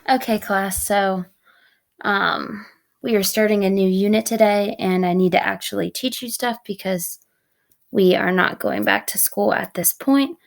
Okay, class. So, we are starting a new unit today, and I need to actually teach you stuff because we are not going back to school at this point.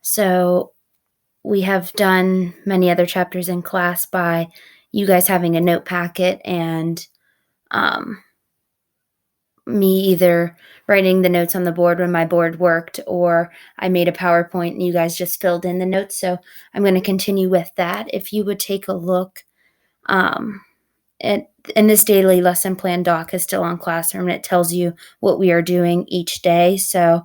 So, we have done many other chapters in class by you guys having a note packet and um, me either writing the notes on the board when my board worked or I made a PowerPoint and you guys just filled in the notes. So, I'm going to continue with that. If you would take a look. Um, and this daily lesson plan doc is still on Classroom, and it tells you what we are doing each day. So,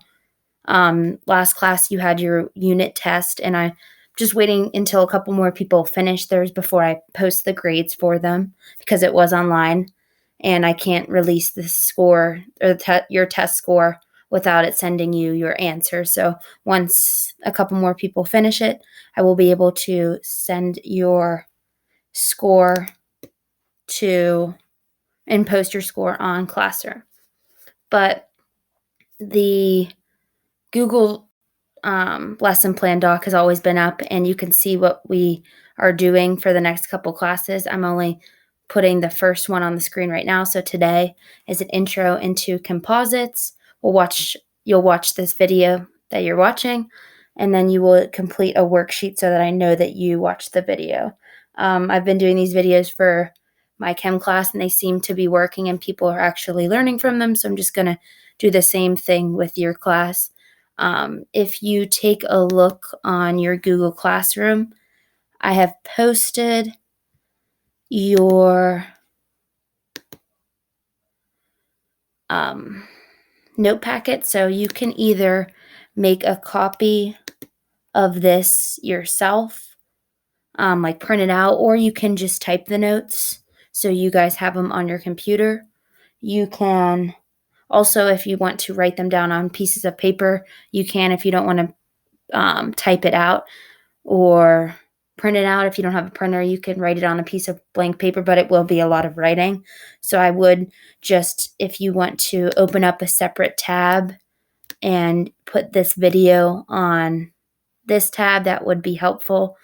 last class you had your unit test, and I'm just waiting until a couple more people finish theirs before I post the grades for them because it was online, and I can't release the score or your test score without it sending you your answer. So once a couple more people finish it, I will be able to send your score to and post your score on Classroom. But the Google lesson plan doc has always been up, and you can see what we are doing for the next couple classes. I'm only putting the first one on the screen right now. So today is an intro into composites. You'll watch this video that you're watching, and then you will complete a worksheet so that I know that you watched the video. I've been doing these videos for my chem class, and they seem to be working, and people are actually learning from them. So I'm just going to do the same thing with your class. If you take a look on your Google Classroom, I have posted your note packet, so you can either make a copy of this yourself, like print it out, or you can just type the notes so you guys have them on your computer. You can also, if you want to write them down on pieces of paper, you can. If you don't want to type it out or print it out, if you don't have a printer, you can write it on a piece of blank paper, but it will be a lot of writing. So I would just, if you want to open up a separate tab and put this video on this tab, that would be helpful.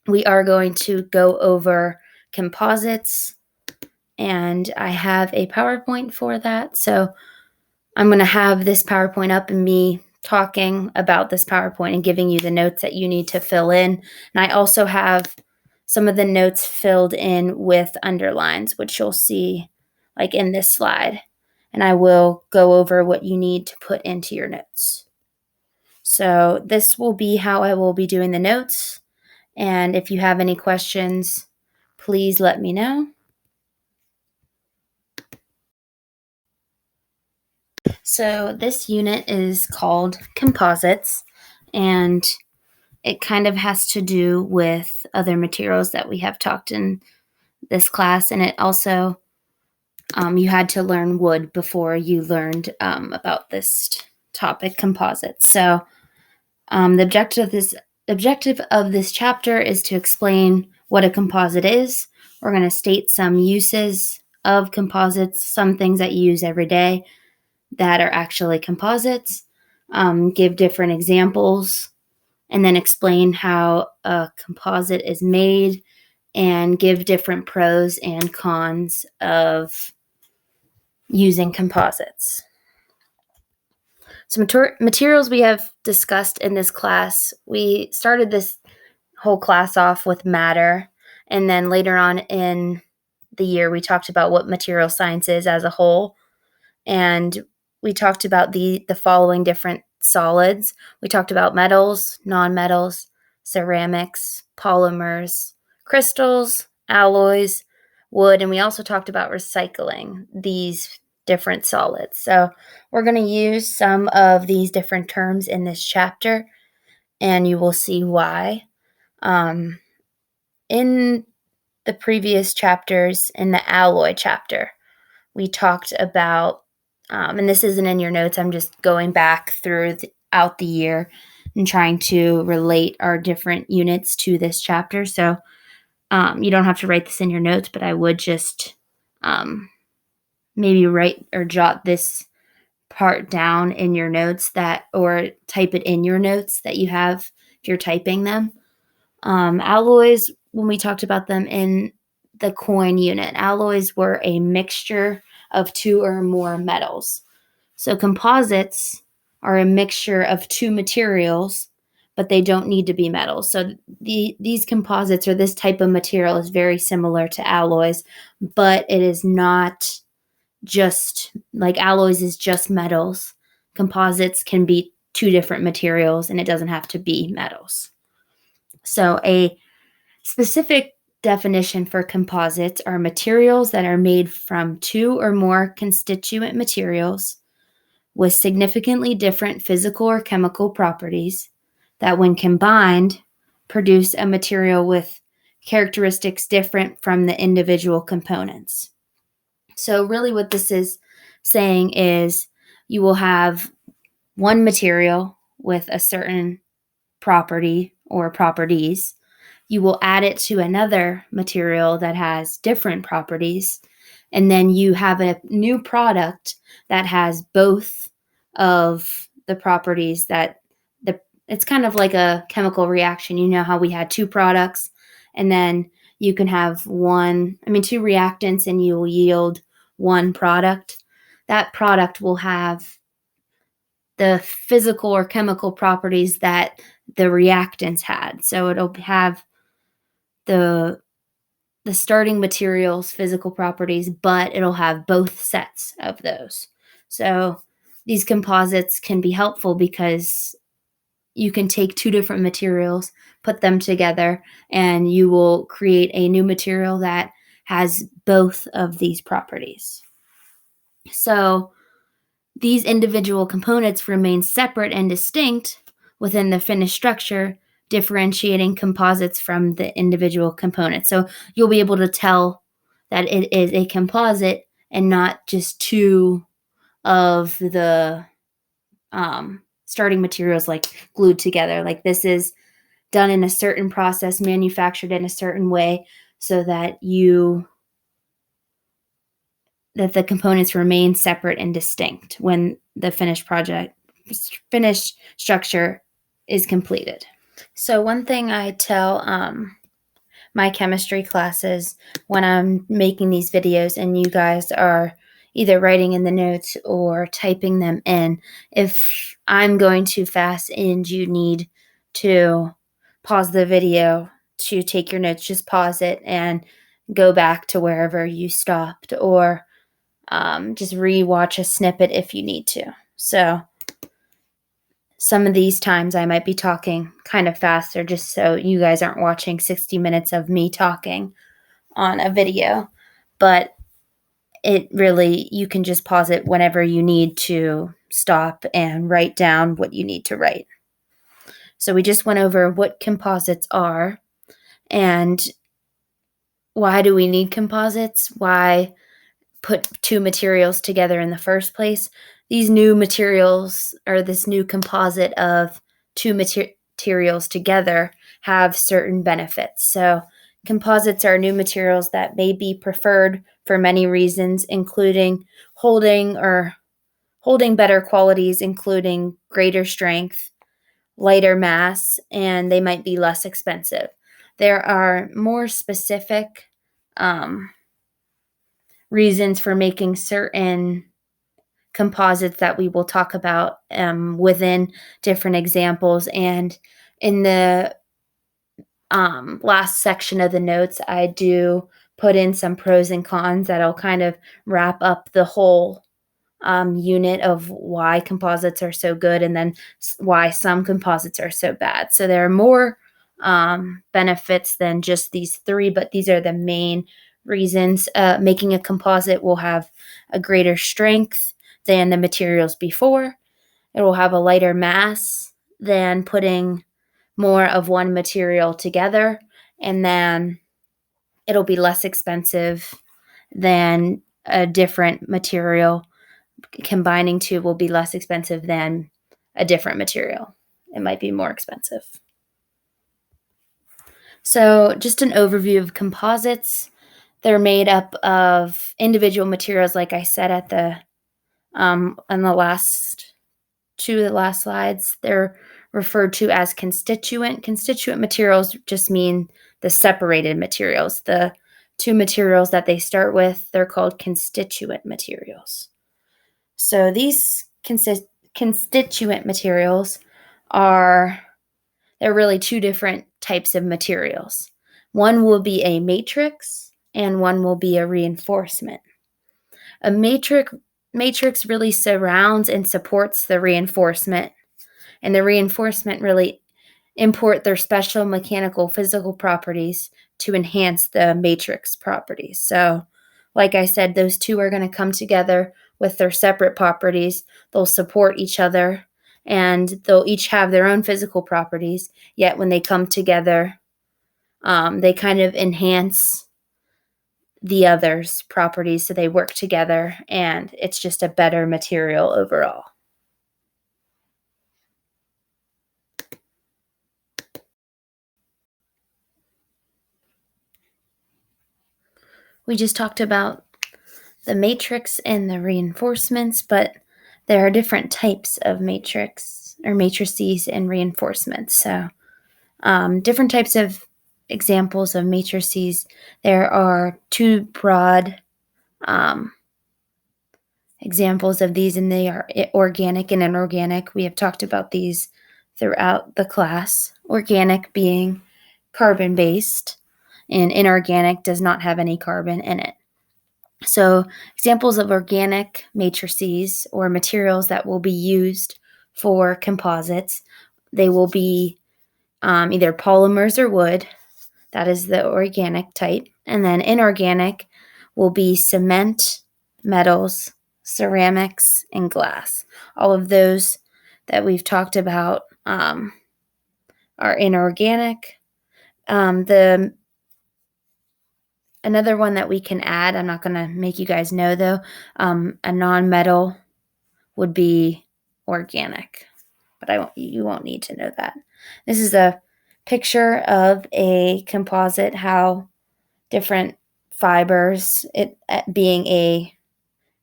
We are going to go over composites, and I have a PowerPoint for that. So I'm going to have this PowerPoint up and me talking about this PowerPoint and giving you the notes that you need to fill in. And I also have some of the notes filled in with underlines, which you'll see like in this slide. And I will go over what you need to put into your notes. So this will be how I will be doing the notes. And if you have any questions, please let me know. So this unit is called Composites, and it kind of has to do with other materials that we have talked in this class, and it also you had to learn wood before you learned about this topic, composites. So the objective of this chapter is to explain what a composite is. We're going to state some uses of composites, some things that you use every day that are actually composites, give different examples, and then explain how a composite is made and give different pros and cons of using composites. So materials we have discussed in this class, we started this whole class off with matter, and then later on in the year we talked about what material science is as a whole, and we talked about the following different solids. We talked about metals, nonmetals, ceramics, polymers, crystals, alloys, wood, and we also talked about recycling these different solids. So we're going to use some of these different terms in this chapter, and you will see why. In the previous chapters, in the alloy chapter, we talked about, and this isn't in your notes, I'm just going back throughout the year and trying to relate our different units to this chapter. So you don't have to write this in your notes, but I would just maybe write or jot this part down in your notes or type it in your notes that you have if you're typing them. Alloys when we talked about them in the coin unit. Alloys were a mixture of two or more metals. So composites are a mixture of two materials, but they don't need to be metals. So these composites, or this type of material, is very similar to alloys, but it is not just like alloys is just metals. Composites can be two different materials, and it doesn't have to be metals. So a specific definition for composites are materials that are made from two or more constituent materials with significantly different physical or chemical properties that, when combined, produce a material with characteristics different from the individual components. So really what this is saying is you will have one material with a certain property or properties. You will add it to another material that has different properties, and then you have a new product that has both of the properties that it's kind of like a chemical reaction. You know how we had two products, and then you can have two reactants, and you will yield one product. That product will have the physical or chemical properties that the reactants had. So it'll have the starting material's physical properties, but it'll have both sets of those. So these composites can be helpful because you can take two different materials, put them together, and you will create a new material that has both of these properties. So these individual components remain separate and distinct within the finished structure, differentiating composites from the individual components. So you'll be able to tell that it is a composite and not just two of the starting materials like glued together. Like this is done in a certain process, manufactured in a certain way, so that the components remain separate and distinct when the finished structure is completed. So one thing I tell my chemistry classes when I'm making these videos and you guys are either writing in the notes or typing them in, if I'm going too fast and you need to pause the video to take your notes, just pause it and go back to wherever you stopped, or just rewatch a snippet if you need to. So some of these times I might be talking kind of faster just so you guys aren't watching 60 minutes of me talking on a video. But you can just pause it whenever you need to stop and write down what you need to write. So we just went over what composites are and why do we need composites? Why put two materials together in the first place? These new materials, or this new composite of two materials together, have certain benefits. So composites are new materials that may be preferred for many reasons, including holding better qualities, including greater strength, lighter mass, and they might be less expensive. There are more specific reasons for making certain composites that we will talk about within different examples. And in the last section of the notes, I do put in some pros and cons that'll kind of wrap up the whole unit of why composites are so good and then why some composites are so bad. So there are more benefits than just these three, but these are the main reasons. Making a composite will have a greater strength than the materials before. It will have a lighter mass than putting more of one material together, and then it'll be less expensive than a different material. Combining two will be less expensive than a different material. It might be more expensive. So just an overview of composites. They're made up of individual materials, like I said at the on the last slides. They're referred to as constituent. Constituent materials just mean the separated materials. The two materials that they start with, they're called constituent materials. So these constituent materials they're really two different types of materials. One will be a matrix and one will be a reinforcement. A matrix really surrounds and supports the reinforcement, and the reinforcement really import their special mechanical physical properties to enhance the matrix properties. So, like I said, those two are going to come together with their separate properties. They'll support each other and they'll each have their own physical properties, yet when they come together, they kind of enhance the other's properties, so they work together and it's just a better material overall. We just talked about the matrix and the reinforcements, but there are different types of matrix or matrices and reinforcements. So different types of examples of matrices. There are two broad examples of these, and they are organic and inorganic. We have talked about these throughout the class. Organic being carbon-based, and inorganic does not have any carbon in it. So examples of organic matrices or materials that will be used for composites, they will be either polymers or wood. That is the organic type. And then inorganic will be cement, metals, ceramics, and glass. All of those that we've talked about are inorganic. Another one that we can add, I'm not going to make you guys know though, a non-metal would be organic, but you won't need to know that. This is a picture of a composite, how different fibers, it being a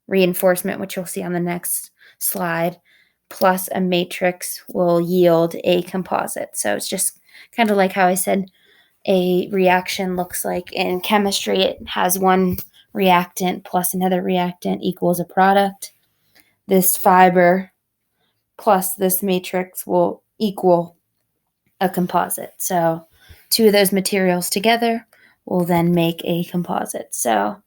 reinforcement, which you'll see on the next slide, plus a matrix will yield a composite. So it's just kind of like how I said a reaction looks like in chemistry. It has one reactant plus another reactant equals a product. This fiber plus this matrix will equal a composite. So two of those materials together will then make a composite. So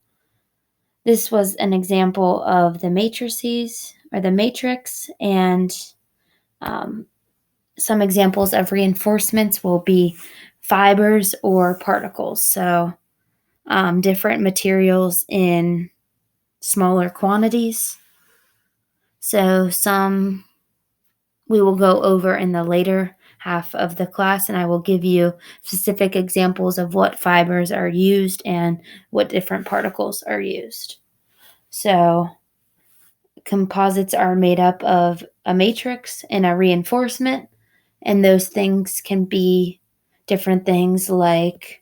this was an example of the matrices or the matrix, and some examples of reinforcements will be fibers or particles. So different materials in smaller quantities. So some we will go over in the later half of the class, and I will give you specific examples of what fibers are used and what different particles are used. So composites are made up of a matrix and a reinforcement, and those things can be different things like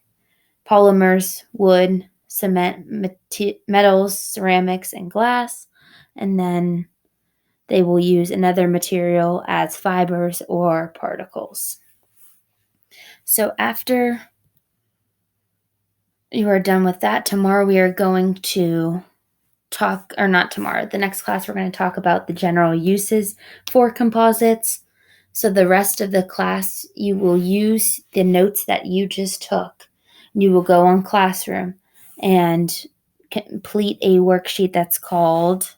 polymers, wood, cement, metals, ceramics, and glass, and then they will use another material as fibers or particles. So after you are done with that, tomorrow we are going to talk, or not tomorrow, the next class we're going to talk about the general uses for composites. So the rest of the class, you will use the notes that you just took. You will go on Classroom and complete a worksheet that's called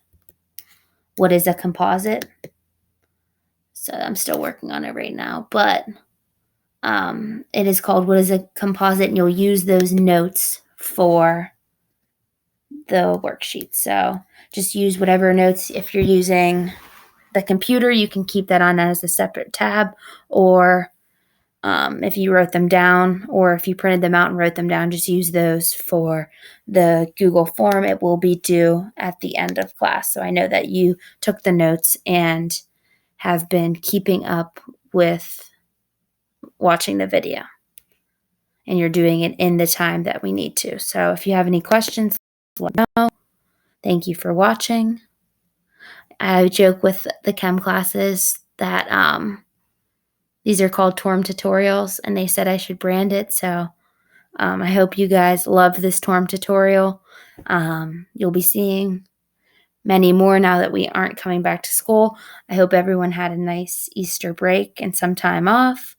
What is a Composite? So I'm still working on it right now, but it is called What is a Composite? And you'll use those notes for the worksheet. So just use whatever notes. If you're using the computer, you can keep that on as a separate tab, or if you wrote them down, or if you printed them out and wrote them down, just use those for the Google form. It will be due at the end of class. So I know that you took the notes and have been keeping up with watching the video, and you're doing it in the time that we need to. So if you have any questions, let me know. Thank you for watching. I joke with the chem classes that these are called Torm tutorials, and they said I should brand it. So I hope you guys loved this torm tutorial. You'll be seeing many more now that we aren't coming back to school. I hope everyone had a nice Easter break and some time off,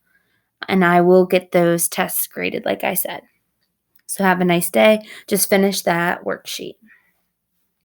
and I will get those tests graded like I said. So have a nice day. Just finish that worksheet.